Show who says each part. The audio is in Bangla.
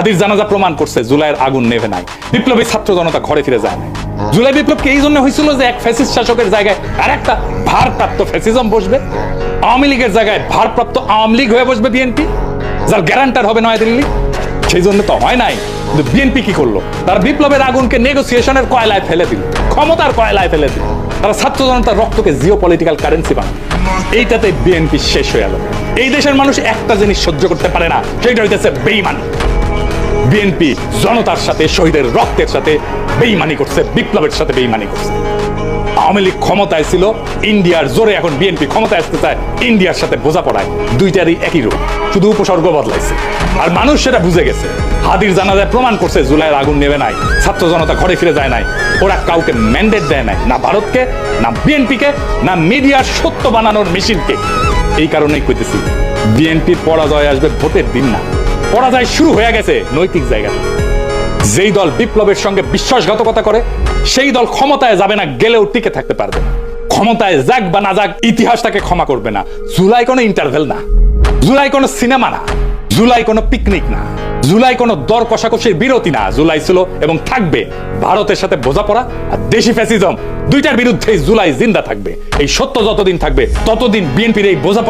Speaker 1: হাদির জানাজা প্রমাণ করছে জুলাইয়ের আগুন নেভে নাই, বিপ্লবী ছাত্র জনতা ঘরে ফিরে যায় না। জুলাই বিপ্লব কি এই জন্য হয়েছিল যে এক ফ্যাসিস্ট শাসকের জায়গায় আর একটা ভারপ্রাপ্ত ফ্যাসিজম বসবে? আওয়ামী লীগের জায়গায় ভারপ্রাপ্ত আওয়ামী লীগ হয়ে বসবে বিএনপি, যার গ্যারান্টার হবে নয়াদিল্লি? সেই জন্য তো হয় নাই। কিন্তু বিএনপি কি করলো? তারা বিপ্লবের আগুনকে নেগোসিয়েশনের কয়লায় ফেলে দিল, ক্ষমতার কয়লায় ফেলে দিল। তারা ছাত্র জনতার রক্তকে জিও পলিটিক্যাল কারেন্সি বানায়। এইটাতে বিএনপি শেষ হয়ে গেল। এই দেশের মানুষ একটা জিনিস সহ্য করতে পারে না, সেটা হইতেছে বেঈমানি। বিএনপি জনতার সাথে, শহীদের রক্তের সাথে বেঈমানি করছে, বিপ্লবের সাথে বেঈমানি করছে। আওয়ামী লীগ ক্ষমতায় ছিল ইন্ডিয়ার জোরে, এখন বিএনপি ক্ষমতায় আসতে চায় ইন্ডিয়ার সাথে বোঝাপড়ায়। দুইটারই একই রূপ, শুধু উপসর্গ বদলাইছে। আর মানুষ সেটা বুঝে গেছে। হাদির জানাজায় প্রমাণ করছে জুলাইয়ের আগুন নেবে নাই, ছাত্র জনতা ঘরে ফিরে যায় নাই। ওরা কাউকে ম্যান্ডেট দেয় নাই, না ভারতকে, না বিএনপিকে, না মিডিয়ার সত্য বানানোর মেশিনকে। এই কারণেই কইতেছি বিএনপির পরাজয় আসবে ভোটের দিন না, পরাজয় শুরু হয়ে গেছে নৈতিক জায়গাতে। যেই দল বিপ্লবের সঙ্গে বিশ্বাসঘাতকতা করে সেই দল ক্ষমতায় যাবে না, গেলেও টিকে থাকতে পারবে না। ক্ষমতায় যাক বা না যাক, ইতিহাস তাকে ক্ষমা করবে না। জুলাই কোনো ইন্টারভেল না, জুলাই কোনো সিনেমা না, জুলাই কোনো পিকনিক না, জুলাই কোনো দর কষাকষির বিরতি না। জুলাই ছিল এবং থাকবে ভারতের সাথে বোঝাপড়া আর দেশি ফ্যাসিজম, দুইটার বিরুদ্ধে জুলাই জিন্দা থাকবে। এই সত্য যতদিন থাকবে ততদিন বিএনপির এই বোঝাপড়া